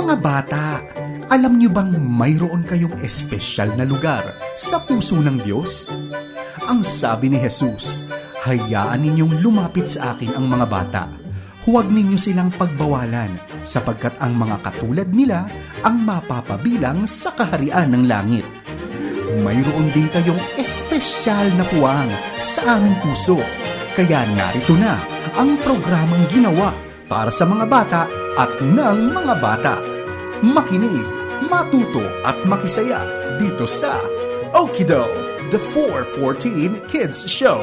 Mga bata, alam niyo bang mayroon kayong espesyal na lugar sa puso ng Diyos? Ang sabi ni Jesus, hayaan ninyong lumapit sa akin ang mga bata. Huwag ninyo silang pagbawalan sapagkat ang mga katulad nila ang mapapabilang sa kaharian ng langit. Mayroon din kayong espesyal na puwang sa aming puso. Kaya narito na ang programang ginawa para sa mga bata at ng mga bata. Makinig, matuto at makisaya dito sa Okido, the 414 Kids Show.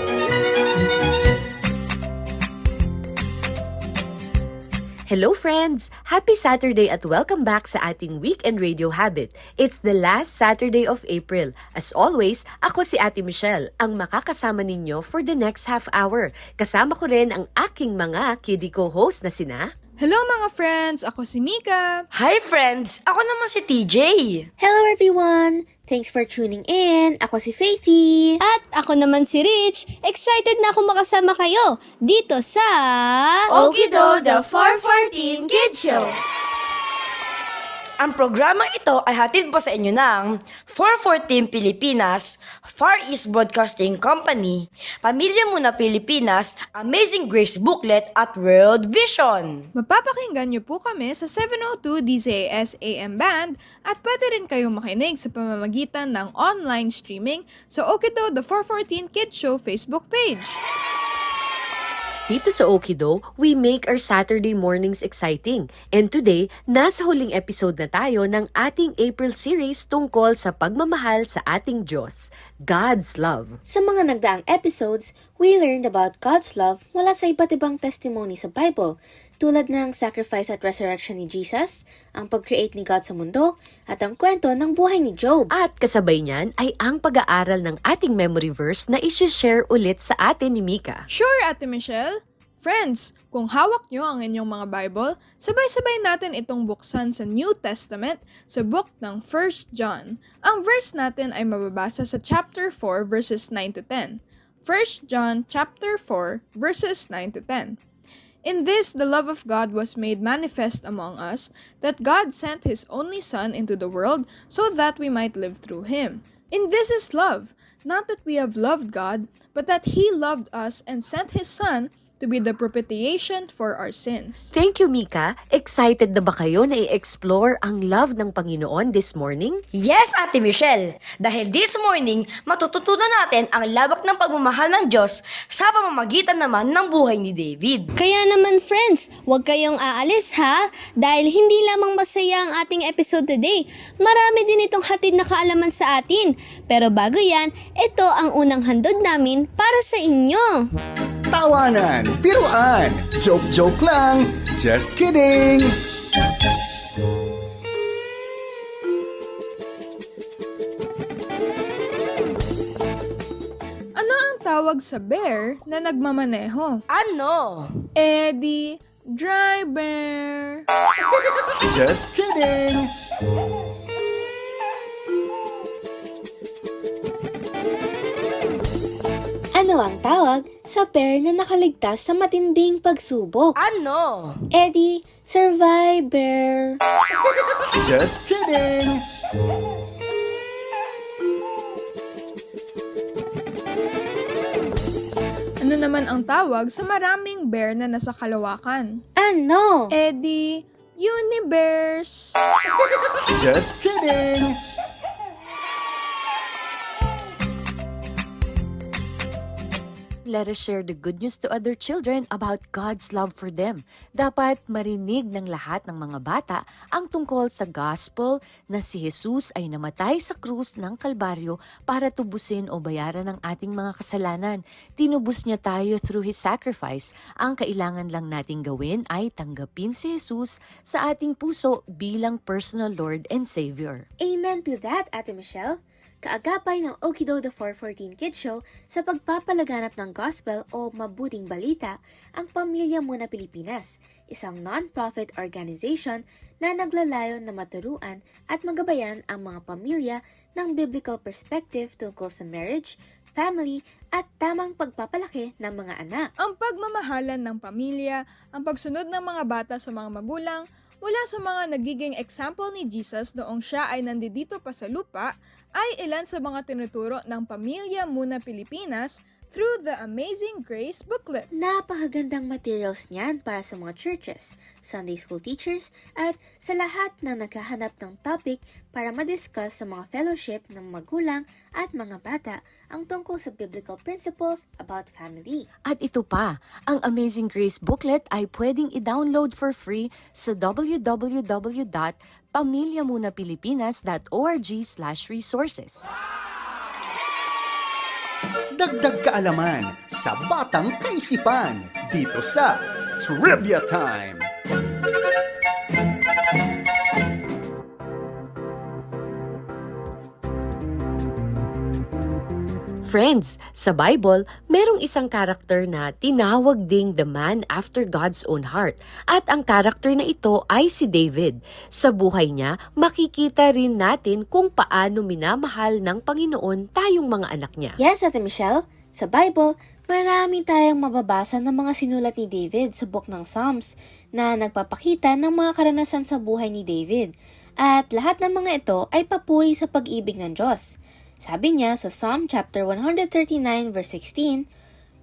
Hello friends! Happy Saturday at welcome back sa ating Weekend Radio Habit. It's the last Saturday of April. As always, ako si Ate Michelle, ang makakasama ninyo for the next half hour. Kasama ko rin ang aking mga kiddie co-host na sina... Hello mga friends! Ako si Mika. Hi friends! Ako naman si TJ. Hello everyone! Thanks for tuning in. Ako si Faithy. At ako naman si Rich. Excited na ako makasama kayo dito sa... Okido, the 414 Kids Show. Ang programang ito ay hatid po sa inyo ng 414 Pilipinas, Far East Broadcasting Company, Pamilya Muna Pilipinas, Amazing Grace Booklet at World Vision. Mapapakinggan niyo po kami sa 702 DZAS AM Band at pwede rin kayong makinig sa pamamagitan ng online streaming sa Okido the 414 Kids Show Facebook page. Dito sa Okido, we make our Saturday mornings exciting. And today, nasa huling episode na tayo ng ating April series tungkol sa pagmamahal sa ating Diyos, God's Love. Sa mga nagdaang episodes, we learned about God's love mula sa iba't ibang testimony sa Bible, tulad ng sacrifice at resurrection ni Jesus, ang pag-create ni God sa mundo, at ang kwento ng buhay ni Job. At kasabay niyan ay ang pag-aaral ng ating memory verse na isi-share ulit sa atin ni Mika. Sure, Ate Michelle? Friends, kung hawak nyo ang inyong mga Bible, sabay-sabay natin itong buksan sa New Testament sa book ng 1 John. Ang verse natin ay mababasa sa chapter 4 verses 9 to 10. 1 John chapter 4 verses 9 to 10. In this, the love of God was made manifest among us, that God sent His only Son into the world so that we might live through Him. In this is love, not that we have loved God, but that He loved us and sent His Son to be the propitiation for our sins. Thank you, Mika. Excited na ba kayo na i-explore ang love ng Panginoon this morning? Yes, Ate Michelle! Dahil this morning, matututunan natin ang labak ng pagmamahal ng Diyos sa pamamagitan naman ng buhay ni David. Kaya naman friends, huwag kayong aalis ha, dahil hindi lamang masaya ang ating episode today. Marami din itong hatid na kaalaman sa atin. Pero bago yan, ito ang unang handog namin para sa inyo. Tawanan, biruan, joke-joke lang, just kidding! Ano ang tawag sa bear na nagmamaneho? Ano? Eddie, driver. Just kidding! Ano ang tawag sa bear na nakaligtas sa matinding pagsubok? Ano? Eddie, survivor. Just kidding! Ano naman ang tawag sa maraming bear na nasa kalawakan? Ano? Eddie, universe. Just kidding! Let us share the good news to other children about God's love for them. Dapat marinig ng lahat ng mga bata ang tungkol sa gospel na si Jesus ay namatay sa krus ng Kalbaryo para tubusin o bayaran ang ating mga kasalanan. Tinubos niya tayo through His sacrifice. Ang kailangan lang nating gawin ay tanggapin si Jesus sa ating puso bilang personal Lord and Savior. Amen to that, Ate Michelle. Kaagapay ng Okido the 414 Kids Show sa pagpapalaganap ng gospel o mabuting balita ang Pamilya Muna Pilipinas, isang non-profit organization na naglalayon na maturuan at magabayan ang mga pamilya ng biblical perspective tungkol sa marriage, family, at tamang pagpapalaki ng mga anak. Ang pagmamahalan ng pamilya, ang pagsunod ng mga bata sa mga magulang, Mula sa mga nagiging example ni Jesus noong siya ay nandito pa sa lupa, ay ilan sa mga tinuturo ng Pamilya Muna Pilipinas through the Amazing Grace booklet. Napakagandang materials niyan para sa mga churches, Sunday school teachers, at sa lahat na naghahanap ng topic para madiscuss sa mga fellowship ng magulang at mga bata ang tungkol sa biblical principles about family. At ito pa, ang Amazing Grace booklet ay pwedeng i-download for free sa www.pamilyamunapilipinas.org/resources. Dagdag kaalaman sa Batang Kaisipan dito sa Trivia Time! Friends, sa Bible, merong isang karakter na tinawag ding the man after God's own heart. At ang karakter na ito ay si David. Sa buhay niya, makikita rin natin kung paano minamahal ng Panginoon tayong mga anak niya. Yes, Ate Michelle, sa Bible, marami tayong mababasa ng mga sinulat ni David sa book ng Psalms na nagpapakita ng mga karanasan sa buhay ni David. At lahat ng mga ito ay papuri sa pag-ibig ng Diyos. Sabi niya sa Psalm chapter 139 verse 16,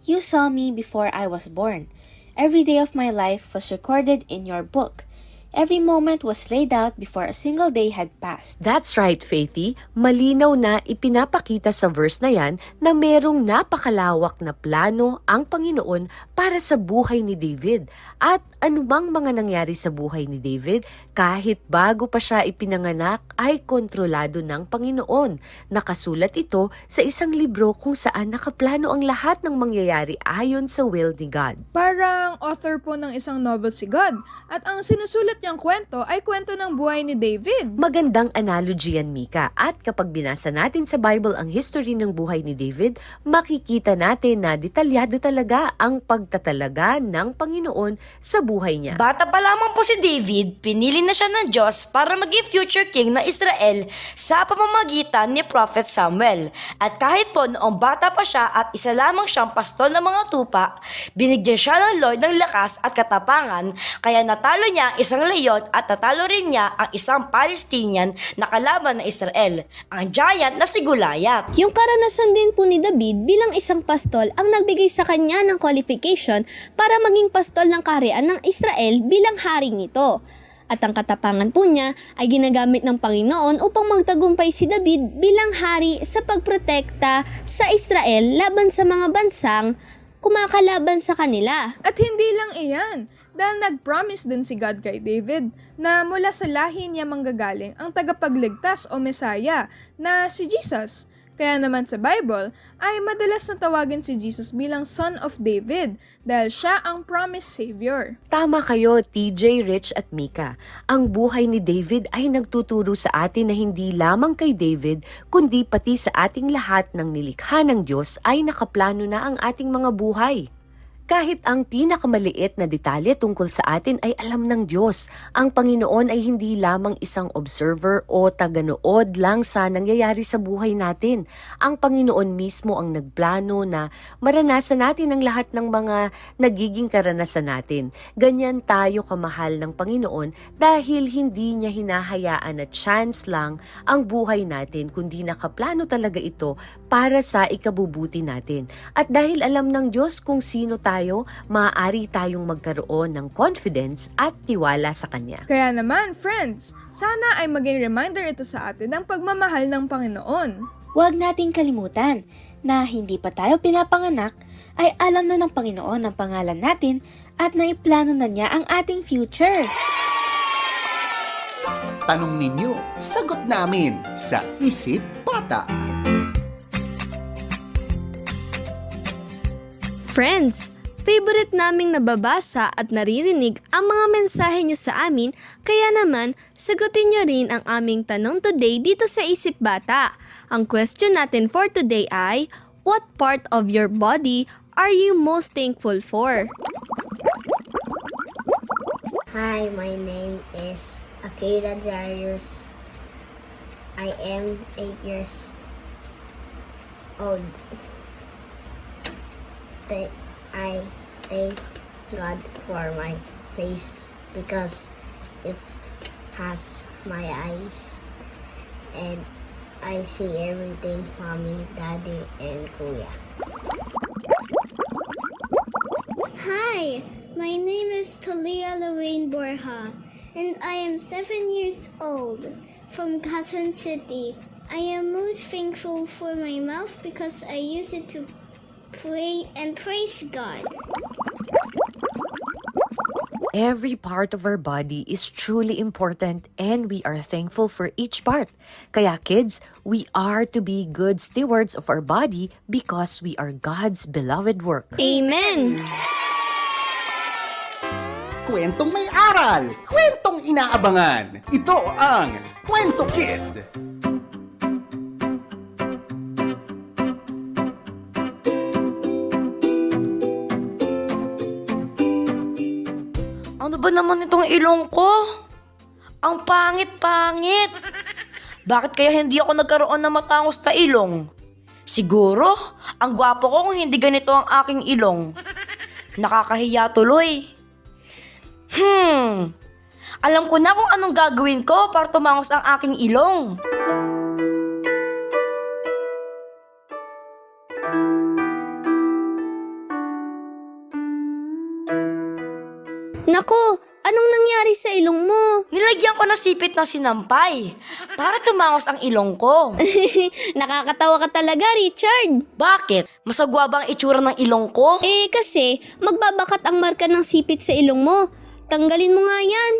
"You saw me before I was born. Every day of my life was recorded in your book. Every moment was laid out before a single day had passed." That's right, Faithy. Malinaw na ipinapakita sa verse na yan na merong napakalawak na plano ang Panginoon para sa buhay ni David. At anumang mga nangyari sa buhay ni David, kahit bago pa siya ipinanganak, ay kontrolado ng Panginoon. Nakasulat ito sa isang libro kung saan nakaplano ang lahat ng mangyayari ayon sa will ni God. Parang author po ng isang novel si God, at ang sinusulat niyang kwento ay kwento ng buhay ni David. Magandang analogy yan, Mika. At kapag binasa natin sa Bible ang history ng buhay ni David, makikita natin na detalyado talaga ang pagtatalaga ng Panginoon sa buhay niya. Bata pa lamang po si David, pinili na siya ng Diyos para maging future king ng Israel sa pamamagitan ni Prophet Samuel. At kahit po noong bata pa siya at isa lamang siyang pastol ng mga tupa, binigyan siya ng Lord ng lakas at katapangan, kaya natalo niya ang isang leyon at natalo rin niya ang isang Palestinian na kalaban ng Israel, ang giant na si Goliath. Yung karanasan din po ni David bilang isang pastol ang nagbigay sa kanya ng qualification para maging pastol ng kaharian ng Israel bilang hari nito. At ang katapangan po niya ay ginagamit ng Panginoon upang magtagumpay si David bilang hari sa pagprotekta sa Israel laban sa mga bansang kumakalaban sa kanila. At hindi lang iyan, dahil nag-promise din si God kay David na mula sa lahi niya manggagaling ang tagapagligtas o Messiah na si Jesus. Kaya naman sa Bible ay madalas na tawagin si Jesus bilang Son of David dahil siya ang promised Savior. Tama kayo, TJ, Rich at Mika. Ang buhay ni David ay nagtuturo sa atin na hindi lamang kay David, kundi pati sa ating lahat ng nilikha ng Diyos ay nakaplano na ang ating mga buhay. Kahit ang pinakamaliit na detalye tungkol sa atin ay alam ng Diyos. Ang Panginoon ay hindi lamang isang observer o taganood lang sa nangyayari sa buhay natin. Ang Panginoon mismo ang nagplano na maranasan natin ang lahat ng mga nagiging karanasan natin. Ganyan tayo kamahal ng Panginoon dahil hindi niya hinahayaan na chance lang ang buhay natin, kundi nakaplano talaga ito para sa ikabubuti natin. At dahil alam ng Diyos kung sino tayo, maaari tayong magkaroon ng confidence at tiwala sa Kanya. Kaya naman, friends, sana ay maging reminder ito sa atin ng pagmamahal ng Panginoon. Huwag nating kalimutan na hindi pa tayo pinapanganak ay alam na ng Panginoon ang pangalan natin at naiplano na niya ang ating future. Tanong ninyo, sagot namin sa Isip Bata. Friends, favorite naming nababasa at naririnig ang mga mensahe nyo sa amin, kaya naman sagutin nyo rin ang aming tanong today dito sa Isip Bata. Ang question natin for today ay, what part of your body are you most thankful for? Hi, my name is Akira Jarius. I am 8 years old. I thank God for my face because it has my eyes, and I see everything, mommy, daddy, and kuya. Hi, my name is Talia Lorraine Borja, and I am 7 years old from Quezon City. I am most thankful for my mouth because I use it to pray and praise God. Every part of our body is truly important and we are thankful for each part. Kaya kids, we are to be good stewards of our body because we are God's beloved work. Amen! Kwentong may aral, kwentong inaabangan. Ito ang Kwento Kid. Ano ba naman itong ilong ko? Ang pangit-pangit. Bakit kaya hindi ako nagkaroon ng matangos na ilong? Siguro, ang gwapo ko kung hindi ganito ang aking ilong. Nakakahiya tuloy. Alam ko na kung anong gagawin ko para tumangos ang aking ilong. Naku, anong nangyari sa ilong mo? Nilagyan ko ng sipit ng sinampay para tumangos ang ilong ko. Nakakatawa ka talaga, Richard. Bakit? Masagwa ba ang itsura ng ilong ko? Kasi magbabakat ang marka ng sipit sa ilong mo. Tanggalin mo nga yan.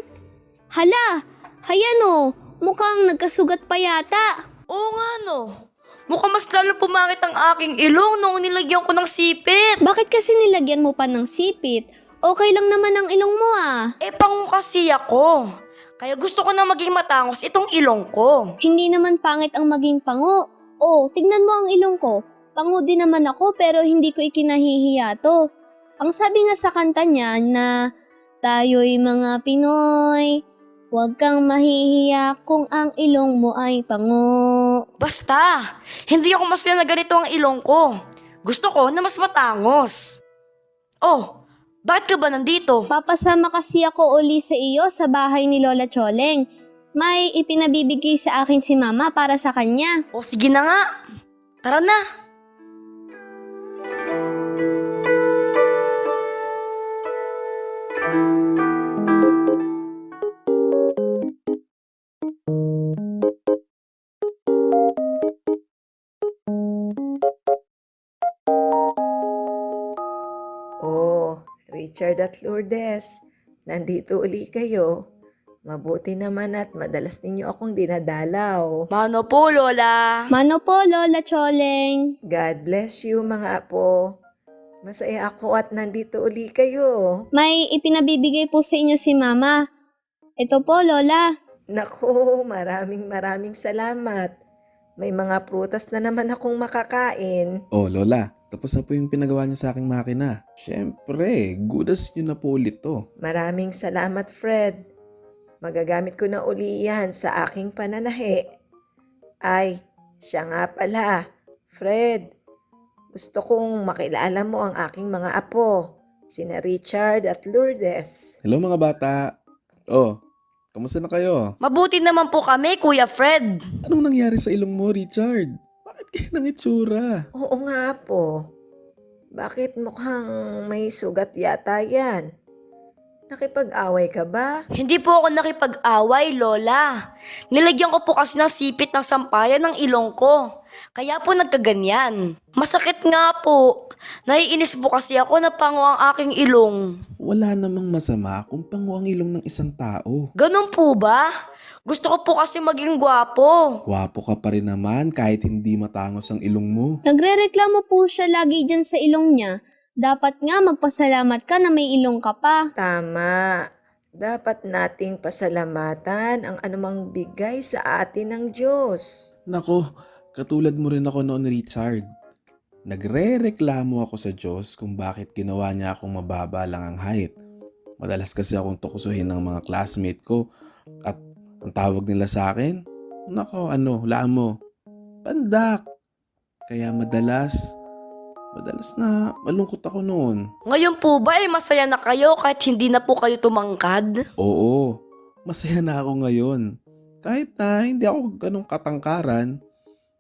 Hala, hayan o, mukhang nagkasugat pa yata. Oo nga no. Mukhang mas lalo pumangit ang aking ilong nung nilagyan ko ng sipit. Bakit kasi nilagyan mo pa ng sipit? Okay lang naman ang ilong mo ah. Pango kasi ako. Kaya gusto ko na maging matangos itong ilong ko. Hindi naman pangit ang maging pango. Oh, tignan mo ang ilong ko. Pango din naman ako pero hindi ko ikinahihiya to. Ang sabi nga sa kanta niya na tayo'y mga Pinoy, huwag kang mahihiya kung ang ilong mo ay pango. Basta, hindi ako masaya na ganito ang ilong ko. Gusto ko na mas matangos. Oh, bakit ka ba nandito? Papasama kasi ako uli sa iyo sa bahay ni Lola Choleng. May ipinabibigay sa akin si Mama para sa kanya. O sige na nga. Tara na. Oh, Richard at Lourdes, nandito uli kayo. Mabuti naman at madalas ninyo akong dinadalaw. Mano po, Lola. Mano po, Lola Choleng. God bless you mga apo. Masaya ako at nandito uli kayo. May ipinabibigay po sa inyo si Mama. Ito po, Lola. Naku, maraming salamat. May mga prutas na naman akong makakain. Oh, Lola, tapos na po yung pinagawa niya sa aking makina. Siyempre, goodas niyo na po ulit to. Maraming salamat, Fred. Magagamit ko na uli yan sa aking pananahi. Ay, siya nga pala. Fred, gusto kong makilala mo ang aking mga apo. Sina Richard at Lourdes. Hello mga bata. Oh, kamusta na kayo? Mabuti naman po kami, Kuya Fred. Anong nangyari sa ilong mo, Richard? Bakit ganyan ang itsura? Oo nga po. Bakit mukhang may sugat yata yan? Nakipag-away ka ba? Hindi po ako nakipag-away, Lola. Nilagyan ko po kasi ng sipit ng sampayan ng ilong ko. Kaya po nagkaganyan. Masakit nga po. Naiinis po kasi ako na pango ang aking ilong. Wala namang masama kung pango ang ilong ng isang tao. Ganun po ba? Gusto ko po kasi maging gwapo. Gwapo ka pa rin naman kahit hindi matangos ang ilong mo. Nagrereklamo po siya lagi dyan sa ilong niya. Dapat nga magpasalamat ka na may ilong ka pa. Tama. Dapat nating pasalamatan ang anumang bigay sa atin ng Diyos. Nako, katulad mo rin ako noon, Richard. Nagre-reklamo ako sa Diyos kung bakit ginawa niya akong mababa lang ang height. Madalas kasi akong tukusuhin ng mga classmate ko at ang tawag nila sa akin, nako laan mo, pandak. Kaya madalas na malungkot ako noon. Ngayon po ba masaya na kayo kahit hindi na po kayo tumangkad? Oo, masaya na ako ngayon. Kahit na hindi ako ganong katangkaran.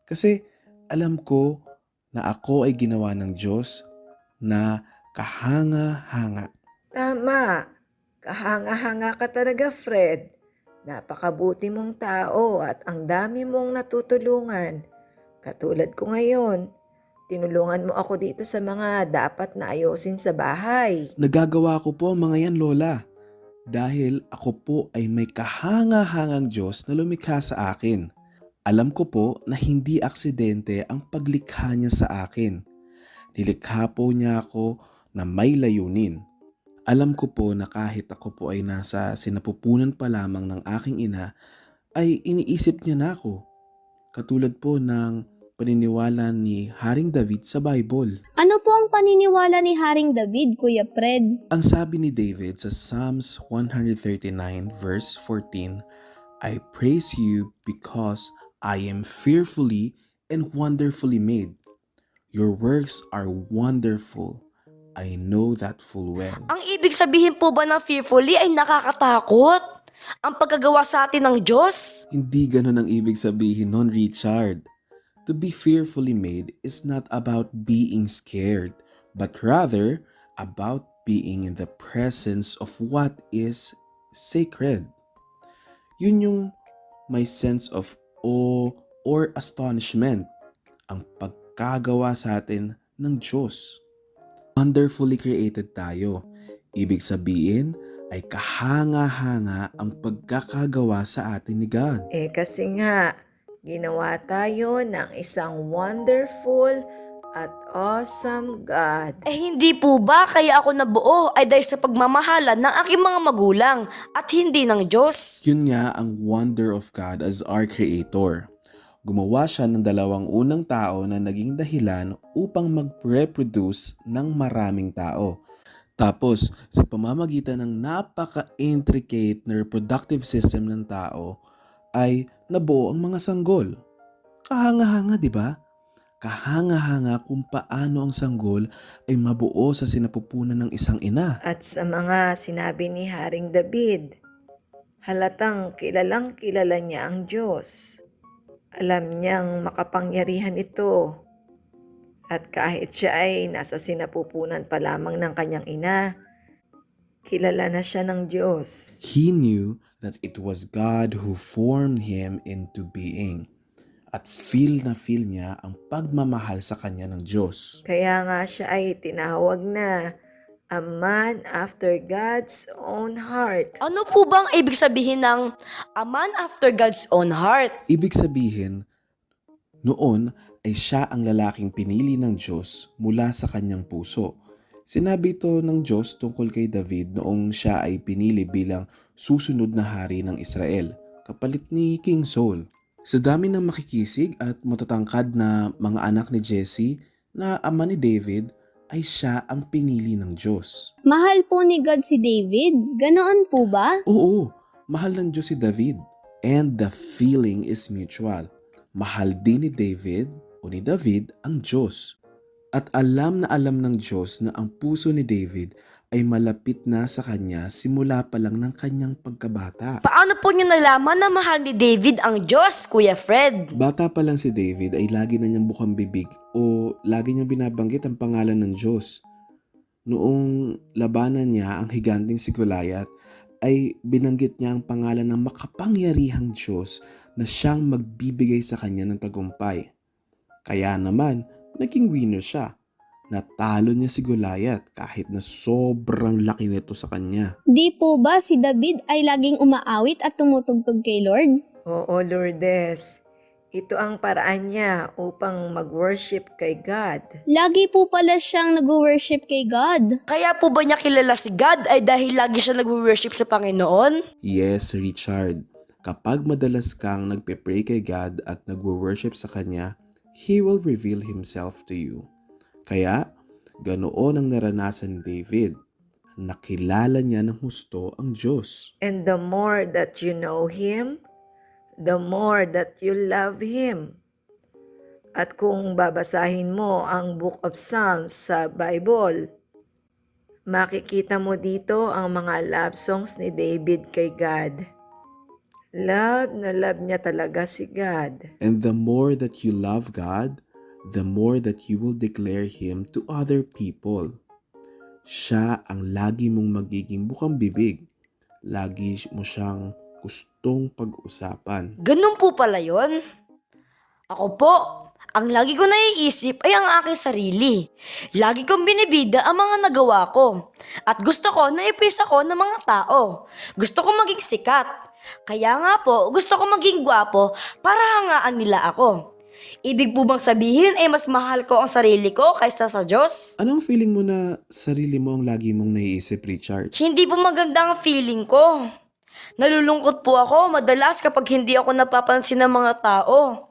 Kasi alam ko na ako ay ginawa ng Diyos na kahanga-hanga. Tama. Kahanga-hanga ka talaga, Fred. Napakabuti mong tao at ang dami mong natutulungan. Katulad ko ngayon, tinulungan mo ako dito sa mga dapat na ayusin sa bahay. Nagagawa ko po ang mga yan, Lola. Dahil ako po ay may kahanga-hangang Diyos na lumikha sa akin. Alam ko po na hindi aksidente ang paglikha niya sa akin. Nilikha po niya ako na may layunin. Alam ko po na kahit ako po ay nasa sinapupunan pa lamang ng aking ina, ay iniisip niya na ako. Katulad po ng paniniwala ni Haring David sa Bible. Ano po ang paniniwala ni Haring David, Kuya Fred? Ang sabi ni David sa Psalms 139 verse 14, I praise you because I am fearfully and wonderfully made. Your works are wonderful. I know that full well. Ang ibig sabihin po ba ng fearfully ay nakakatakot? Ang pagkagawa sa atin ng Diyos? Hindi ganun ang ibig sabihin nun, Richard. To be fearfully made is not about being scared, but rather about being in the presence of what is sacred. Yun yung may sense of awe or astonishment, ang pagkagawa sa atin ng Diyos. Wonderfully created tayo. Ibig sabihin ay kahanga-hanga ang pagkakagawa sa atin ni God. Kasi nga, ginawa tayo ng isang wonderful at awesome God. Hindi po ba kaya ako nabuo ay dahil sa pagmamahalan ng aking mga magulang at hindi ng Diyos? Yun nga ang wonder of God as our Creator. Gumawa siya ng dalawang unang tao na naging dahilan upang mag-reproduce ng maraming tao. Tapos, sa pamamagitan ng napaka-intricate na reproductive system ng tao, ay nabuo ang mga sanggol. Kahanga-hanga, di ba? Kahanga-hanga kung paano ang sanggol ay mabuo sa sinapupunan ng isang ina. At sa mga sinabi ni Haring David, halatang kilalang kilala niya ang Diyos. Alam niyang makapangyarihan ito. At kahit siya ay nasa sinapupunan pa lamang ng kanyang ina, kilala na siya ng Diyos. He knew that it was God who formed him into being. At feel niya ang pagmamahal sa kanya ng Diyos. Kaya nga siya ay tinawag na a man after God's own heart. Ano po bang ibig sabihin ng a man after God's own heart? Ibig sabihin, noon ay siya ang lalaking pinili ng Diyos mula sa kanyang puso. Sinabi ito ng Diyos tungkol kay David noong siya ay pinili bilang susunod na hari ng Israel, kapalit ni King Saul. Sa dami ng makikisig at matatangkad na mga anak ni Jesse na ama ni David, ay siya ang pinili ng Diyos. Mahal po ni God si David? Ganoon po ba? Oo, mahal ng Diyos si David. And the feeling is mutual. Mahal din ni David o ni David ang Diyos. At alam na alam ng Diyos na ang puso ni David ay malapit na sa kanya simula pa lang ng kanyang pagkabata. Paano po niyo nalaman na mahal ni David ang Diyos, Kuya Fred? Bata pa lang si David ay lagi na niyang bukang bibig o lagi niyang binabanggit ang pangalan ng Diyos. Noong labanan niya ang higanting si Goliath, ay binanggit niya ang pangalan ng makapangyarihang Diyos na siyang magbibigay sa kanya ng tagumpay. Kaya naman, naging winner siya. Natalo niya si Goliath kahit na sobrang laki nito sa kanya. Di po ba si David ay laging umaawit at tumutugtog kay Lord? Oo, Lourdes. Ito ang paraan niya upang mag-worship kay God. Lagi po pala siyang nag-worship kay God. Kaya po ba niya kilala si God ay dahil lagi siya nag-worship sa Panginoon? Yes, Richard. Kapag madalas kang nagpe-pray kay God at nag-worship sa Kanya, He will reveal Himself to you. Kaya, ganoon ang naranasan ni David. Nakilala niya ng husto ang Diyos. And the more that you know Him, the more that you love Him. At kung babasahin mo ang Book of Psalms sa Bible, makikita mo dito ang mga love songs ni David kay God. Love na love niya talaga si God. And the more that you love God, the more that you will declare Him to other people. Siya ang lagi mong magiging bukang bibig. Lagi mo siyang gustong pag-usapan. Ganun po pala yun. Ako po, ang lagi ko naiisip ay ang aking sarili. Lagi kong binibida ang mga nagawa ko. At gusto ko na i-praise ako ng mga tao. Gusto ko maging sikat. Kaya nga po, gusto ko maging gwapo para hangaan nila ako. Ibig po bang sabihin ay mas mahal ko ang sarili ko kaysa sa Diyos? Anong feeling mo na sarili mo ang lagi mong naiisip, Richard? Hindi po maganda ang feeling ko. Nalulungkot po ako madalas kapag hindi ako napapansin ng mga tao.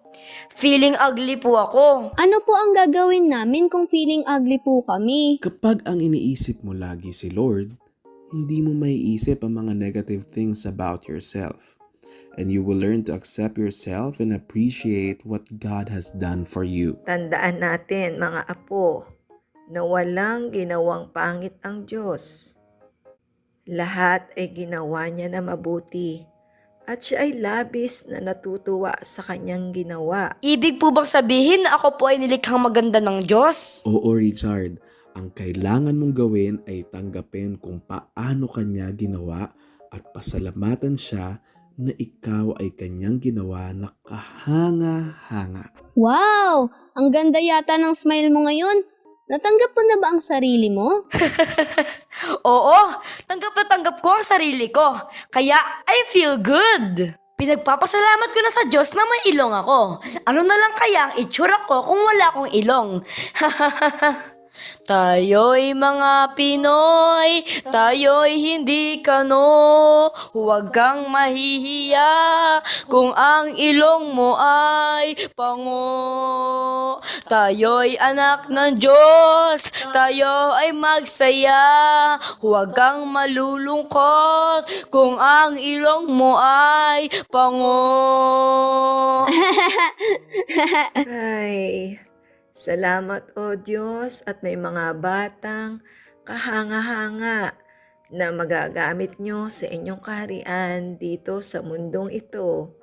Feeling ugly po ako. Ano po ang gagawin namin kung feeling ugly po kami? Kapag ang iniisip mo lagi si Lord, hindi mo maiisip ang mga negative things about yourself. And you will learn to accept yourself and appreciate what God has done for you. Tandaan natin mga apo na walang ginawang pangit ang Diyos. Lahat ay ginawa niya na mabuti at siya ay labis na natutuwa sa kanyang ginawa. Ibig po bang sabihin na ako po ay nilikhang maganda ng Diyos? Oo, Richard. Ang kailangan mong gawin ay tanggapin kung paano kanya ginawa at pasalamatan siya na ikaw ay kanyang ginawa na kahanga-hanga. Wow! Ang ganda yata ng smile mo ngayon. Natanggap mo na ba ang sarili mo? Oo, tanggap na tanggap ko ang sarili ko. Kaya I feel good. Pinagpapasalamat ko na sa Diyos na may ilong ako. Ano na lang kaya ang itsura ko kung wala akong ilong? Tayo'y mga Pinoy, tayo'y hindi kano. Huwag kang mahihiya kung ang ilong mo ay pango. Tayo'y anak ng Diyos, tayo ay magsaya. Huwag kang malulungkot kung ang ilong mo ay pango. Ay, salamat o Diyos at may mga batang kahanga-hanga na magagamit nyo sa inyong kaharian dito sa mundong ito.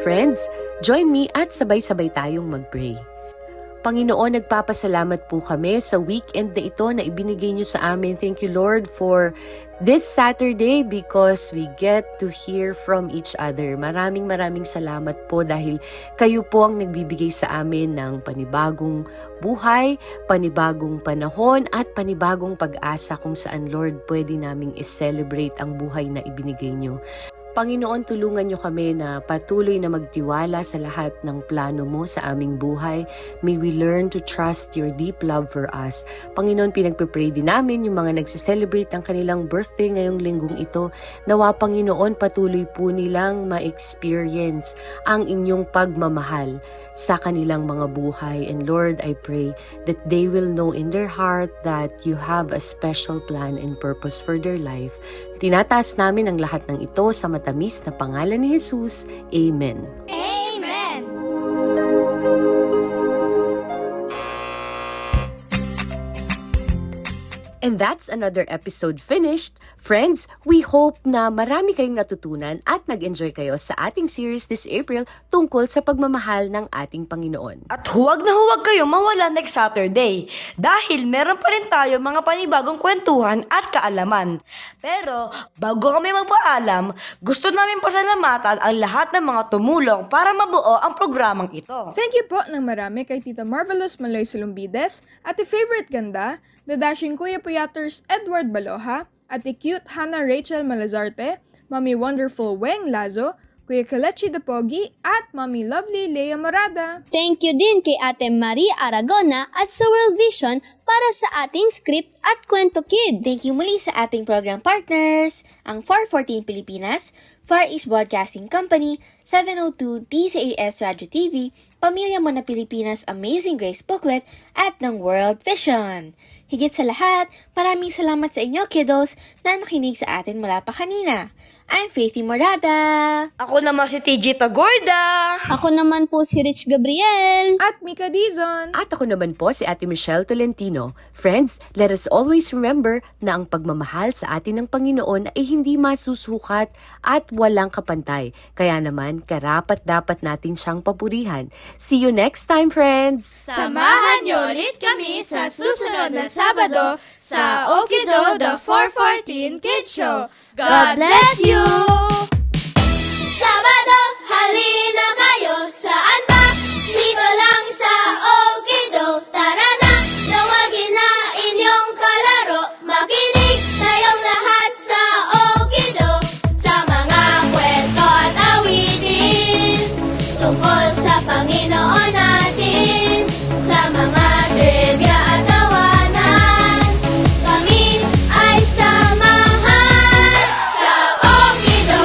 Friends, join me at sabay-sabay tayong mag-pray. Panginoon, nagpapasalamat po kami sa weekend na ito na ibinigay niyo sa amin. Thank you, Lord, for this Saturday because we get to hear from each other. Maraming salamat po dahil kayo po ang nagbibigay sa amin ng panibagong buhay, panibagong panahon at panibagong pag-asa kung saan, Lord, pwede naming i-celebrate ang buhay na ibinigay niyo. Panginoon, tulungan niyo kami na patuloy na magtiwala sa lahat ng plano mo sa aming buhay. May we learn to trust your deep love for us. Panginoon, pinagpipray din namin yung mga nagsiselebrate ng kanilang birthday ngayong linggong ito. Nawa, Panginoon, patuloy po nilang ma-experience ang inyong pagmamahal sa kanilang mga buhay. And Lord, I pray that they will know in their heart that you have a special plan and purpose for their life. Tinataas namin ang lahat ng ito sa matamis na pangalan ni Jesus. Amen. Amen! And that's another episode finished. Friends, we hope na marami kayong natutunan at nag-enjoy kayo sa ating series this April tungkol sa pagmamahal ng ating Panginoon. At huwag na huwag kayo mawala next Saturday dahil meron pa rin tayo mga panibagong kwentuhan at kaalaman. Pero bago kami magpaalam, gusto namin pasalamatan ang lahat ng mga tumulong para mabuo ang programang ito. Thank you po ng marami kay Tita Marvelous Maloy Silumbides, Ate Favorite Ganda, The Dashing Kuya Puyaters Edward Baloha, Ate Cute Hannah Rachel Malazarte, Mommy Wonderful Weng Lazo, Kuya Kalechi Dapogi, at Mommy Lovely Lea Morada. Thank you din kay Ate Marie Aragona at sa World Vision para sa ating script at Kwento Kid. Thank you muli sa ating program partners, ang 414 Pilipinas, Far East Broadcasting Company, 702 DCAS Radio TV, Pamilya Mo na Pilipinas Amazing Grace Booklet, at ng World Vision. Higit sa lahat, maraming salamat sa inyo kiddos na nakinig sa atin mula pa kanina. I'm Faithy Morada. Ako naman si TJ Tagorda. Ako naman po si Rich Gabriel. At Mika Dizon. At ako naman po si Ate Michelle Tolentino. Friends, let us always remember na ang pagmamahal sa atin ng Panginoon ay hindi masusukat at walang kapantay. Kaya naman, karapat-dapat natin siyang papurihan. See you next time, friends! Samahan niyo ulit kami sa susunod na Sabado sa Okido the 414 Kids Show. God bless you! Sabado, halina kayo. Saan ba? Dito lang sa Okido. Tara na, tawagin na inyong kalaro. Makinig tayong lahat sa Okido. Sa mga kwento at awitin tungkol sa Panginoon natin. Sa mga trivia at tawanan, kami ay samahan sa Okido.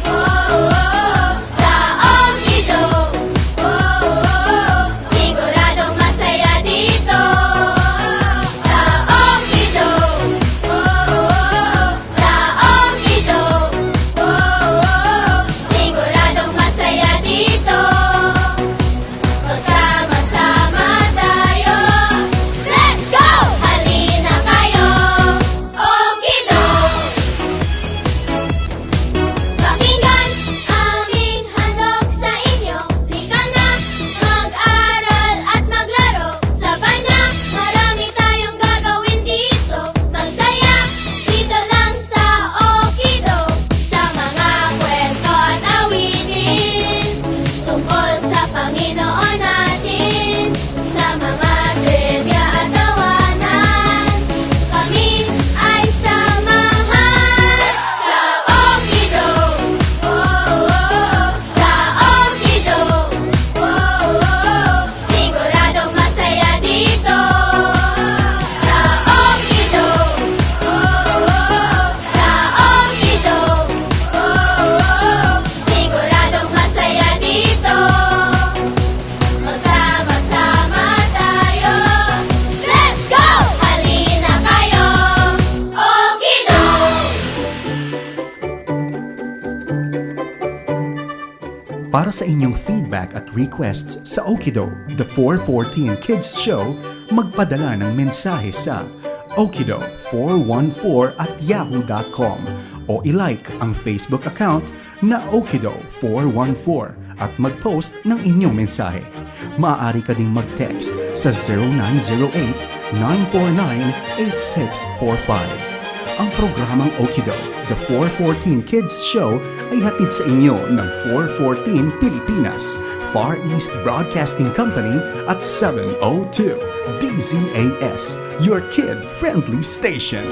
Oh, oh, oh. Sa Okido. Oh, oh, oh. Siguradong masaya dito. Sa Okido. Oh, oh, oh. Sa Okido. Oh, oh, oh. Siguradong masaya dito. Magsama-sama tayo. Let's go! Halina kayo. Okido! Pakinggan aming handog sa inyo. Lika na, mag-aral at maglaro. Sabay na, marami tayong gagawin dito. Magsaya, dito lang sa Okido. Sa mga kwento at awitin tungkol sa Panginoon natin. Sa mga trivia at tawanan, kami ay samahan sa Okido. Oh, oh, oh. Sa Okido. Oh, oh, oh. Siguradong masaya dito. Sa Okido. Oh, oh, oh. Sa Okido. Oh, oh, oh. Siguradong masaya dito. Magsama-sama tayo. Let's go! Halina kayo. Okido! Para sa inyong feedback at requests sa Okido, the 414 Kids Show, magpadala ng mensahe sa okido414@yahoo.com o ilike ang Facebook account na Okido414 at mag-post ng inyong mensahe. Maaari ka ding mag-text sa 0908-949-8645. Ang programang Okido, the 414 Kids Show ay hatid sa inyo ng 414 Pilipinas, Far East Broadcasting Company at 702 DZAS, your kid-friendly station.